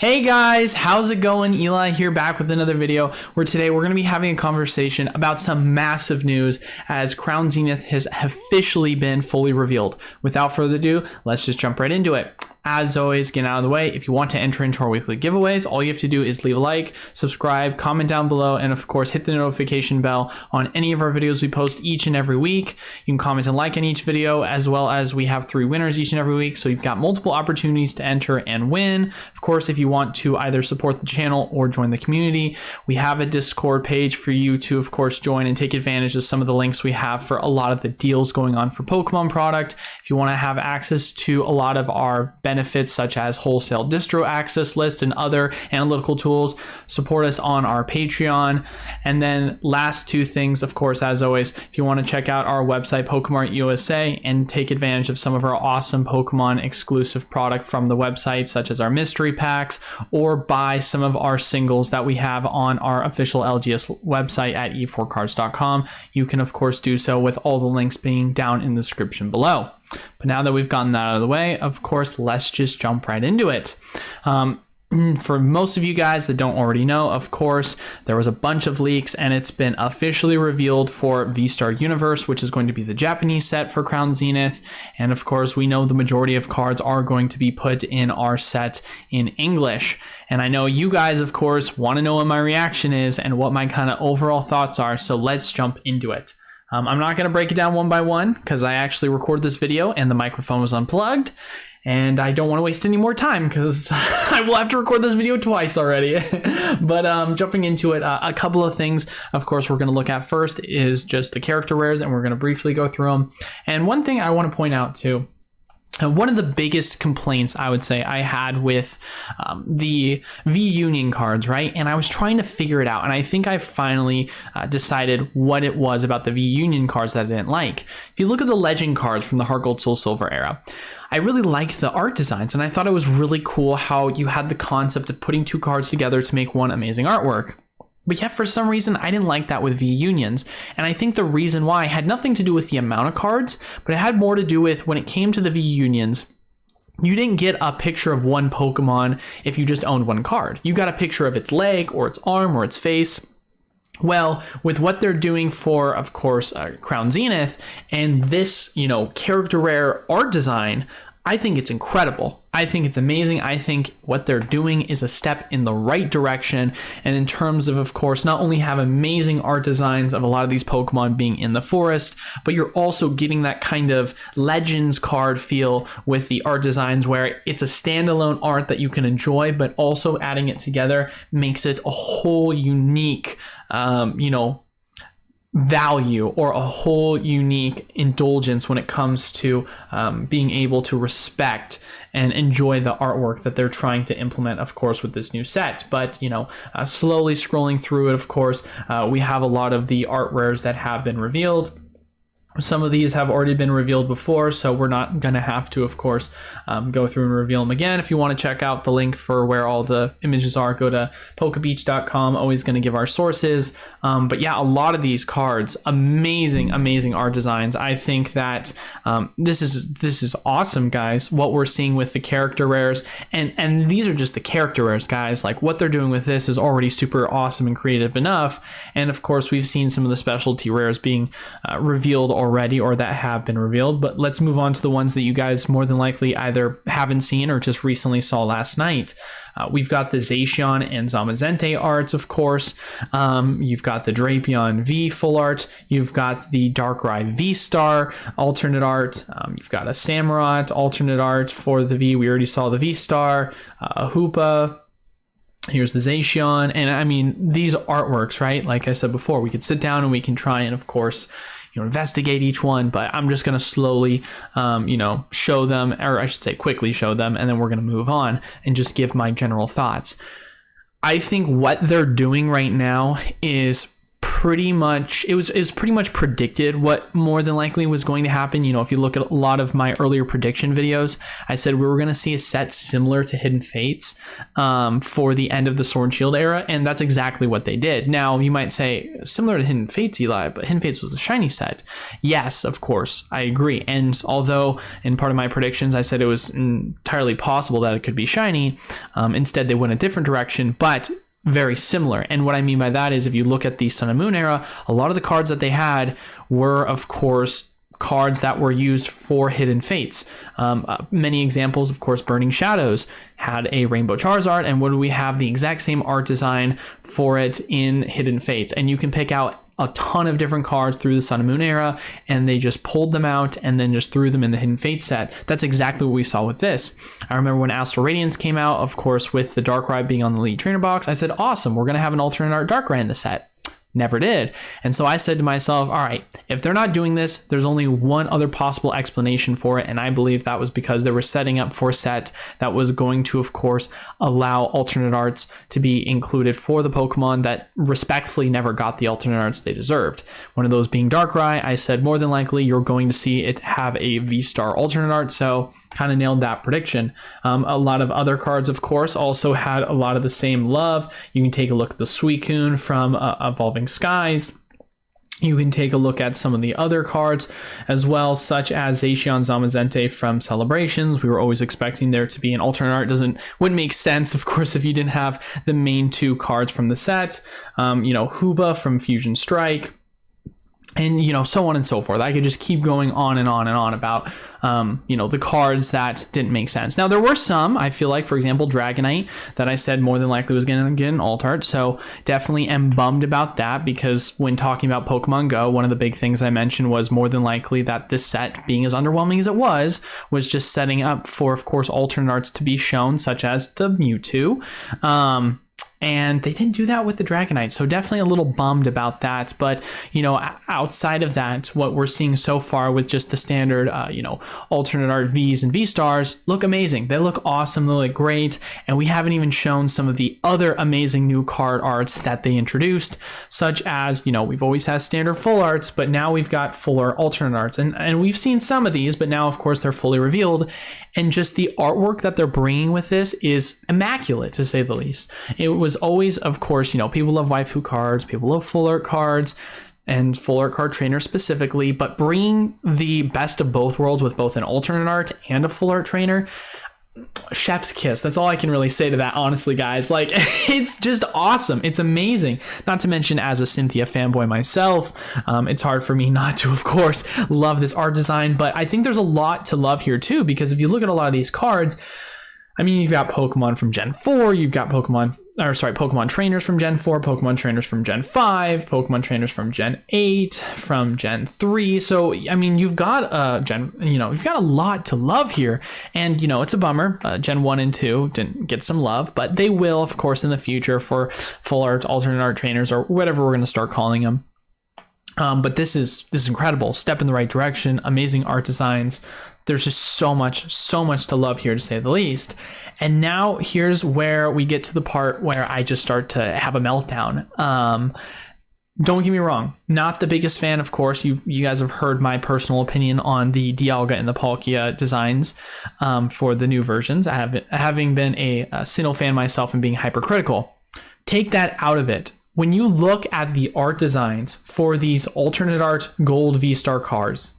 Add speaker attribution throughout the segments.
Speaker 1: Hey guys, how's it going? Eli here, back with another video where today we're going to be having a conversation about some massive news as Crown Zenith has officially been fully revealed. Without further ado, let's just jump right into it. As always, get out of the way. If you want to enter into our weekly giveaways, all you have to do is leave a like, subscribe, comment down below, and of course, hit the notification bell on any of our videos we post each and every week. You can comment and like on each video, as well as we have 3 winners each and every week. So you've got multiple opportunities to enter and win. Of course, if you want to either support the channel or join the community, we have a Discord page for you to, of course, join and take advantage of some of the links we have for a lot of the deals going on for Pokemon product. If you want to have access to a lot of our benefits such as wholesale distro access list and other analytical tools, support us on our Patreon. And then last 2 things, of course, as always, if you want to check out our website PokemartUSA and take advantage of some of our awesome Pokemon exclusive product from the website, such as our mystery packs, or buy some of our singles that we have on our official LGS website at e4cards.com, you can of course do so with all the links being down in the description below. But now that we've gotten that out of the way, of course, let's just jump right into it. For most of you guys that don't already know, of course, there was a bunch of leaks and it's been officially revealed for V-Star Universe, which is going to be the Japanese set for Crown Zenith. And of course, we know the majority of cards are going to be put in our set in English. And I know you guys, of course, want to know what my reaction is and what my kind of overall thoughts are. So let's jump into it. I'm not going to break it down one by one because I actually recorded this video and the microphone was unplugged. And I don't want to waste any more time because I will have to record this video twice already. But jumping into it, a couple of things, of course, we're going to look at first is just the character rares, and we're going to briefly go through them. And one thing I want to point out too, one of the biggest complaints I would say I had with the V-Union cards, right? And I was trying to figure it out. And I think I finally decided what it was about the V-Union cards that I didn't like. If you look at the Legend cards from the Heart Gold Soul Silver era, I really liked the art designs. And I thought it was really cool how you had the concept of putting 2 cards together to make one amazing artwork. But yet, for some reason, I didn't like that with V-Unions. And I think the reason why had nothing to do with the amount of cards, but it had more to do with when it came to the V-Unions, you didn't get a picture of one Pokemon if you just owned 1 card. You got a picture of its leg or its arm or its face. Well, with what they're doing for, of course, Crown Zenith and this, character rare art design, I think it's incredible. I think it's amazing. I think what they're doing is a step in the right direction. And in terms of course, not only have amazing art designs of a lot of these Pokemon being in the forest, but you're also getting that kind of Legends card feel with the art designs where it's a standalone art that you can enjoy, but also adding it together makes it a whole unique, value or a whole unique indulgence when it comes to being able to respect and enjoy the artwork that they're trying to implement, of course, with this new set. But, slowly scrolling through it, of course, we have a lot of the art rares that have been revealed. Some of these have already been revealed before, so we're not going to have to, of course, go through and reveal them again. If you want to check out the link for where all the images are, go to pokebeach.com. Always going to give our sources. But yeah, a lot of these cards, amazing art designs. I think that this is awesome, guys, what we're seeing with the character rares. And these are just the character rares, guys. Like, what they're doing with this is already super awesome and creative enough. And of course, we've seen some of the specialty rares being revealed already or that have been revealed, but let's move on to the ones that you guys more than likely either haven't seen or just recently saw last night. We've got the Zacian and Zamazenta arts, of course. You've got the Drapion V full art. You've got the Darkrai V-Star alternate art. You've got a Samurott alternate art for the V. We already saw the V-Star, a Hoopa. Here's the Zacian. And I mean, these artworks, right? Like I said before, we could sit down and we can try and, of course, investigate each one, but I'm just going to slowly, show them, or I should say quickly show them, and then we're going to move on and just give my general thoughts. I think what they're doing right now is pretty much predicted what more than likely was going to happen. You know, if you look at a lot of my earlier prediction videos, I said we were going to see a set similar to Hidden Fates for the end of the Sword and Shield era, and that's exactly what they did. Now, you might say, similar to Hidden Fates, Eli, but Hidden Fates was a shiny set. Yes, of course, I agree. And although in part of my predictions, I said it was entirely possible that it could be shiny, instead they went a different direction, but very similar. And what I mean by that is, if you look at the Sun and Moon era, a lot of the cards that they had were, of course, cards that were used for Hidden Fates. Many examples, of course, Burning Shadows had a Rainbow Charizard, and what do we have? The exact same art design for it in Hidden Fates. And you can pick out a ton of different cards through the Sun and Moon era, and they just pulled them out and then just threw them in the Hidden Fate set. That's exactly what we saw with this. I remember when Astral Radiance came out, of course, with the Darkrai being on the Elite Trainer box, I said, awesome, we're going to have an alternate art Darkrai in the set. Never did. And so I said to myself, all right, if they're not doing this, there's only one other possible explanation for it. And I believe that was because they were setting up for a set that was going to, of course, allow alternate arts to be included for the Pokemon that respectfully never got the alternate arts they deserved. One of those being Darkrai. I said more than likely you're going to see it have a V-Star alternate art. So kind of nailed that prediction. A lot of other cards, of course, also had a lot of the same love. You can take a look at the Suicune from Evolving Skies. You can take a look at some of the other cards as well, such as Zacian Zamazenta from Celebrations. We were always expecting there to be an alternate art. Wouldn't make sense, of course, if you didn't have the main two cards from the set. Huba from Fusion Strike. And, so on and so forth. I could just keep going on and on and on about, the cards that didn't make sense. Now, there were some, I feel like, for example, Dragonite, that I said more than likely was going to get an alt art. So definitely am bummed about that, because when talking about Pokemon Go, one of the big things I mentioned was more than likely that this set, being as underwhelming as it was just setting up for, of course, alternate arts to be shown, such as the Mewtwo. And they didn't do that with the Dragonite. So definitely a little bummed about that. But, outside of that, what we're seeing so far with just the standard, alternate art Vs and V-Stars look amazing. They look awesome. They look great. And we haven't even shown some of the other amazing new card arts that they introduced, such as, we've always had standard full arts, but now we've got full art alternate arts. And we've seen some of these, but now, of course, they're fully revealed. And just the artwork that they're bringing with this is immaculate, to say the least. It was always, of course, people love waifu cards, people love full art cards, and full art card trainer specifically, but bringing the best of both worlds with both an alternate art and a full art trainer, chef's kiss. That's all I can really say to that, honestly, guys. Like, it's just awesome. It's amazing. Not to mention, as a Cynthia fanboy myself, it's hard for me not to, of course, love this art design. But I think there's a lot to love here too, because if you look at a lot of these cards, I mean, you've got Pokemon from Gen 4, you've got Pokemon trainers from Gen 4, Pokemon trainers from Gen 5, Pokemon trainers from Gen 8, from Gen 3. So, I mean, you've got you've got a lot to love here. And, it's a bummer. Gen 1 and 2 didn't get some love, but they will, of course, in the future for full art, alternate art trainers, or whatever we're going to start calling them. But this is incredible. Step in the right direction. Amazing art designs. There's just so much to love here, to say the least. And now here's where we get to the part where I just start to have a meltdown. Don't get me wrong, not the biggest fan, of course. You guys have heard my personal opinion on the Dialga and the Palkia designs for the new versions. Having been a Sinnoh fan myself and being hypercritical. Take that out of it. When you look at the art designs for these alternate art gold V-Star cards,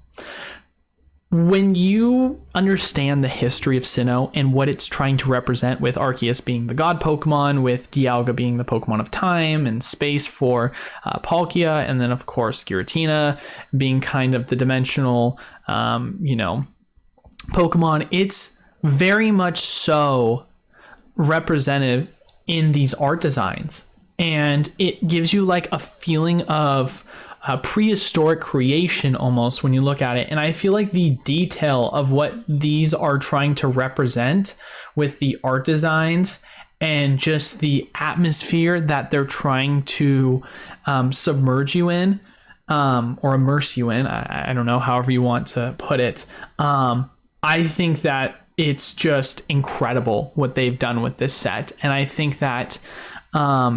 Speaker 1: when you understand the history of Sinnoh and what it's trying to represent, with Arceus being the god Pokemon, with Dialga being the Pokemon of time and space for Palkia, and then, of course, Giratina being kind of the dimensional, Pokemon, it's very much so represented in these art designs. And it gives you like a feeling of prehistoric creation almost when you look at it. And I feel like the detail of what these are trying to represent with the art designs and just the atmosphere that they're trying to submerge you in, or immerse you in, I don't know, however you want to put it. I think that it's just incredible what they've done with this set. And I think that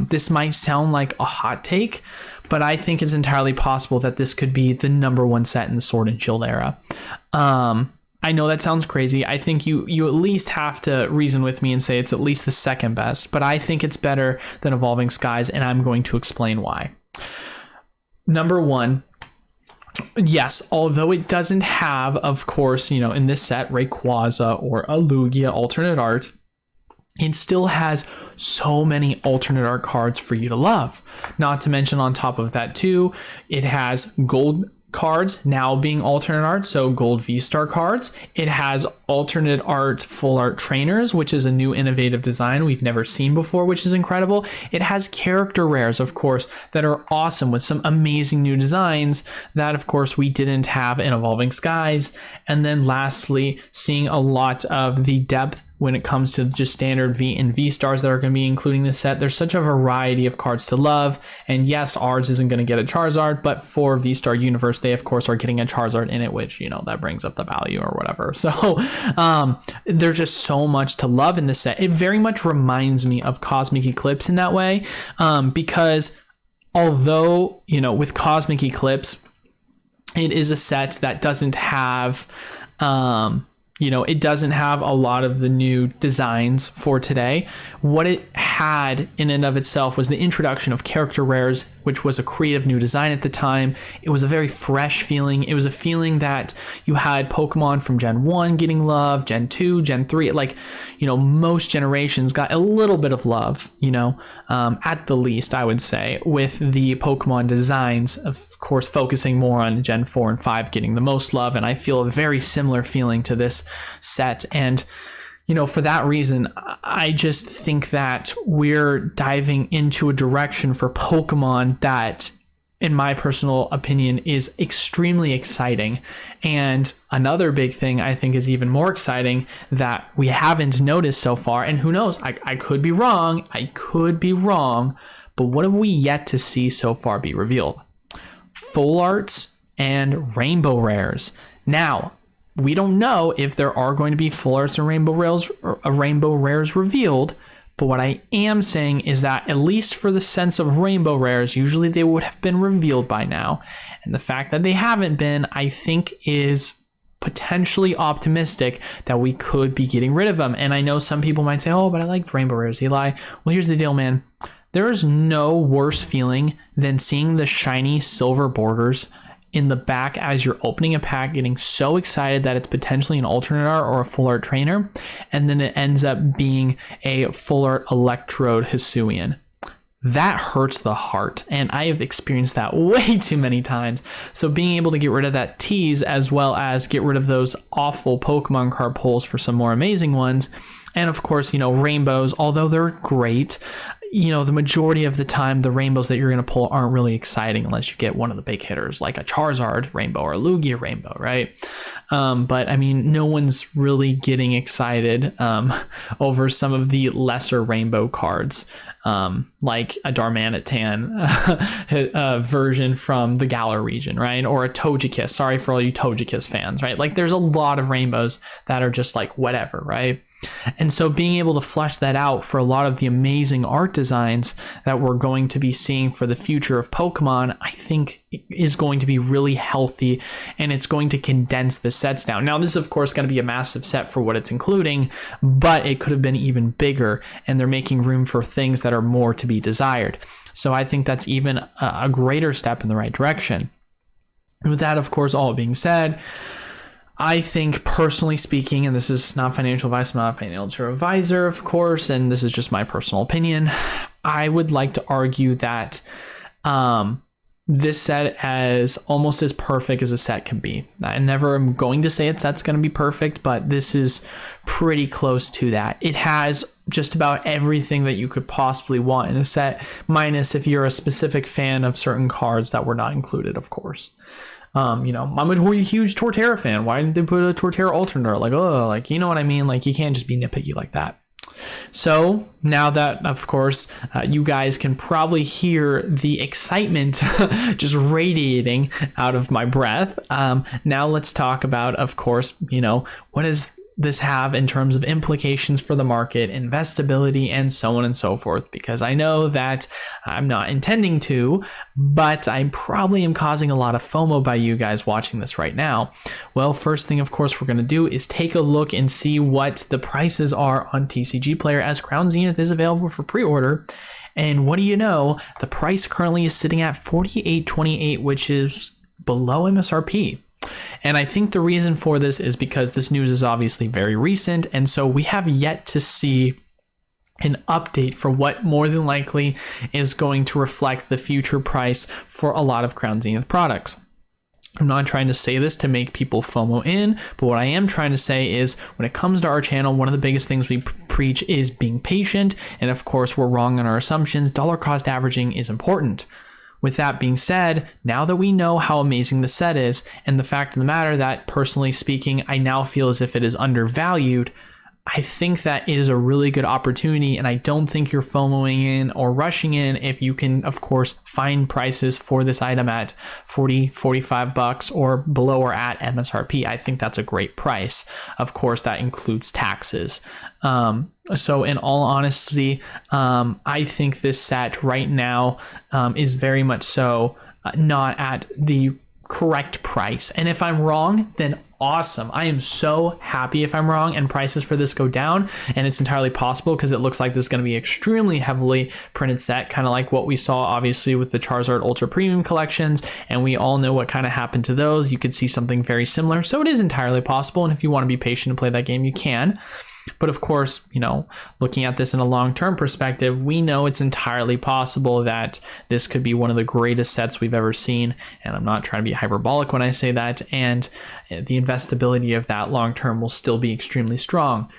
Speaker 1: this might sound like a hot take, but I think it's entirely possible that this could be the number one set in the Sword and Shield era. I know that sounds crazy. I think you at least have to reason with me and say it's at least the second best, but I think it's better than Evolving Skies, and I'm going to explain why. Number one, yes, although it doesn't have, of course, in this set, Rayquaza or a Lugia alternate art, it still has so many alternate art cards for you to love. Not to mention, on top of that too, it has gold cards now being alternate art, so gold V-Star cards. It has alternate art full art trainers, which is a new innovative design we've never seen before, which is incredible. It has character rares, of course, that are awesome with some amazing new designs that, of course, we didn't have in Evolving Skies. And then lastly, seeing a lot of the depth when it comes to just standard V and V stars that are going to be including this set. There's such a variety of cards to love. And yes, ours isn't going to get a Charizard, but for V-Star Universe, they of course are getting a Charizard in it, which, that brings up the value or whatever. So there's just so much to love in this set. It very much reminds me of Cosmic Eclipse in that way, because although, with Cosmic Eclipse, it is a set that doesn't have, it doesn't have a lot of the new designs for today. What it had in and of itself was the introduction of character rares, which was a creative new design at the time. It was a very fresh feeling. It was a feeling that you had Pokemon from Gen 1 getting love, Gen 2, Gen 3. Most generations got a little bit of love, at the least, I would say, with the Pokemon designs, of course, focusing more on Gen 4 and 5 getting the most love. And I feel a very similar feeling to this set. And for that reason, I just think that we're diving into a direction for Pokemon that, in my personal opinion, is extremely exciting. And another big thing I think is even more exciting that we haven't noticed so far, and who knows, I could be wrong, but what have we yet to see so far be revealed? Full arts and rainbow rares. Now, we don't know if there are going to be full arts and rainbow rares revealed, but what I am saying is that, at least for the sense of rainbow rares, usually they would have been revealed by now. And the fact that they haven't been, I think, is potentially optimistic that we could be getting rid of them. And I know some people might say, oh, but I liked rainbow rares, Eli. Well, here's the deal, man. There is no worse feeling than seeing the shiny silver borders in the back as you're opening a pack, getting so excited that it's potentially an alternate art or a full art trainer, and then it ends up being a full art Electrode Hisuian. That hurts the heart, and I have experienced that way too many times. So being able to get rid of that tease, as well as get rid of those awful Pokemon card pulls for some more amazing ones, and of course, rainbows, although they're great, the majority of the time, the rainbows that you're going to pull aren't really exciting unless you get one of the big hitters, like a Charizard rainbow or a Lugia rainbow, right? But I mean, no one's really getting excited over some of the lesser rainbow cards, like a Darmanitan version from the Galar region, right? Or a Togekiss. Sorry for all you Togekiss fans, right? Like, there's a lot of rainbows that are just like whatever, right? And so being able to flesh that out for a lot of the amazing art designs that we're going to be seeing for the future of Pokemon, I think is going to be really healthy, and it's going to condense the sets down. Now, this is of course going to be a massive set for what it's including, but it could have been even bigger, and they're making room for things that are more to be desired. So I think that's even a greater step in the right direction. With that, of course, all being said, I think, personally speaking, and this is not financial advice, I'm not a financial advisor, of course, and this is just my personal opinion, I would like to argue that this set is almost as perfect as a set can be. I never am going to say that's going to be perfect, but this is pretty close to that. It has just about everything that you could possibly want in a set, minus if you're a specific fan of certain cards that were not included, of course. I'm a huge Torterra fan. Why didn't they put a Torterra alternate? Like, you know what I mean? Like, you can't just be nitpicky like that. So now that, of course, you guys can probably hear the excitement just radiating out of my breath. Now let's talk about, of course, what is this have in terms of implications for the market, investability, and so on and so forth, because I know that I'm not intending to, but I probably am causing a lot of FOMO by you guys watching this right now. Well, first thing, of course, we're going to do is take a look and see what the prices are on TCG Player, as Crown Zenith is available for pre-order. And what do you know? The price currently is sitting at $48.28, which is below MSRP. And I think the reason for this is because this news is obviously very recent, and so we have yet to see an update for what more than likely is going to reflect the future price for a lot of Crown Zenith products. I'm not trying to say this to make people FOMO in, but what I am trying to say is when it comes to our channel, one of the biggest things we preach is being patient, and of course we're wrong on our assumptions. Dollar cost averaging is important. With that being said, now that we know how amazing the set is, and the fact of the matter that, personally speaking, I now feel as if it is undervalued, I think that it is a really good opportunity, and I don't think you're FOMOing in or rushing in if you can, of course, find prices for this item at $40, $45 or below or at MSRP. I think that's a great price. Of course, that includes taxes. So in all honesty, I think this set right now is very much so not at the correct price. And if I'm wrong, then awesome. I am so happy if I'm wrong and prices for this go down, and it's entirely possible because it looks like this is going to be extremely heavily printed set, kind of like what we saw obviously with the Charizard Ultra Premium collections, and we all know what kind of happened to those. You could see something very similar, so it is entirely possible, and if you want to be patient and play that game, you can. But of course, you know, looking at this in a long-term perspective, we know it's entirely possible that this could be one of the greatest sets we've ever seen. And I'm not trying to be hyperbolic when I say that. And the investability of that long-term will still be extremely strong.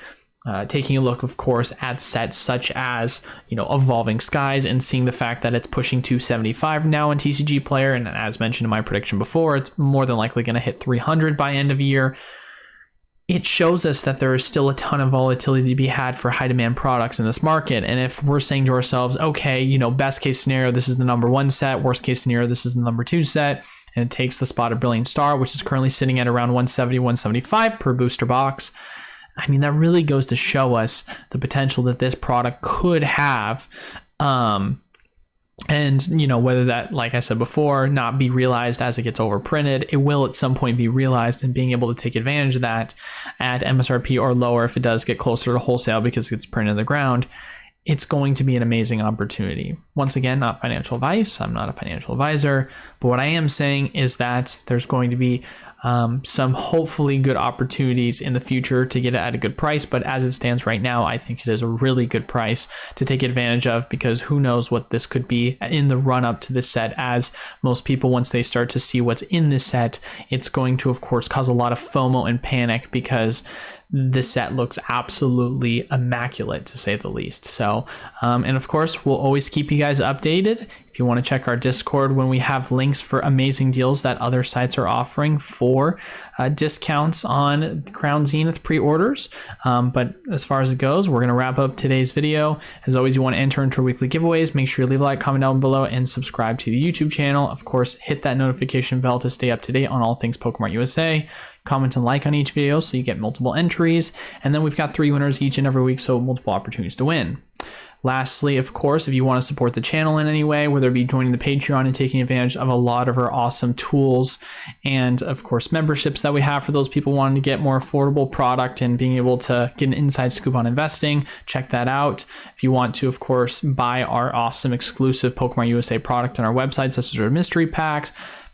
Speaker 1: Taking a look, of course, at sets such as, you know, Evolving Skies, and seeing the fact that it's pushing 275 now in TCG Player. And as mentioned in my prediction before, it's more than likely going to hit 300 by end of year. It shows us that there is still a ton of volatility to be had for high demand products in this market. And if we're saying to ourselves, okay, you know, best case scenario, this is the number one set, worst case scenario, this is the number two set, and it takes the spot of Brilliant Star, which is currently sitting at around 170, 175 per booster box. I mean, that really goes to show us the potential that this product could have. And, you know, whether that, like I said before, not be realized as it gets overprinted, it will at some point be realized, and being able to take advantage of that at MSRP or lower if it does get closer to wholesale because it gets printed in the ground, it's going to be an amazing opportunity. Once again, not financial advice. I'm not a financial advisor, but what I am saying is that there's going to be some hopefully good opportunities in the future to get it at a good price. But as it stands right now, I think it is a really good price to take advantage of, because who knows what this could be in the run up to this set. As most people, once they start to see what's in this set, it's going to, of course, cause a lot of FOMO and panic, because this set looks absolutely immaculate, to say the least. So, and of course, we'll always keep you guys updated. If you want to check our Discord when we have links for amazing deals that other sites are offering for discounts on Crown Zenith pre-orders. But as far as it goes, we're going to wrap up today's video. As always, you want to enter into our weekly giveaways, make sure you leave a like, comment down below, and subscribe to the YouTube channel. Of course, hit that notification bell to stay up to date on all things PokemartUSA. Comment and like on each video so you get multiple entries. And then we've got 3 winners each and every week, so multiple opportunities to win. Lastly, of course, if you want to support the channel in any way, whether it be joining the Patreon and taking advantage of a lot of our awesome tools, and of course memberships that we have for those people wanting to get more affordable product and being able to get an inside scoop on investing, check that out. If you want to, of course, buy our awesome exclusive PokemartUSA product on our website, such as our mystery packs,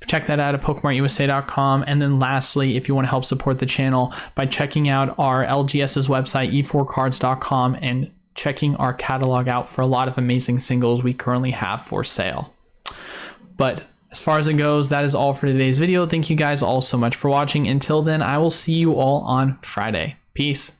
Speaker 1: check that out at PokemartUSA.com. And then lastly, if you want to help support the channel by checking out our LGS's website, e4cards.com, and checking our catalog out for a lot of amazing singles we currently have for sale. But as far as it goes, that is all for today's video. Thank you guys all so much for watching. Until then, I will see you all on Friday. Peace.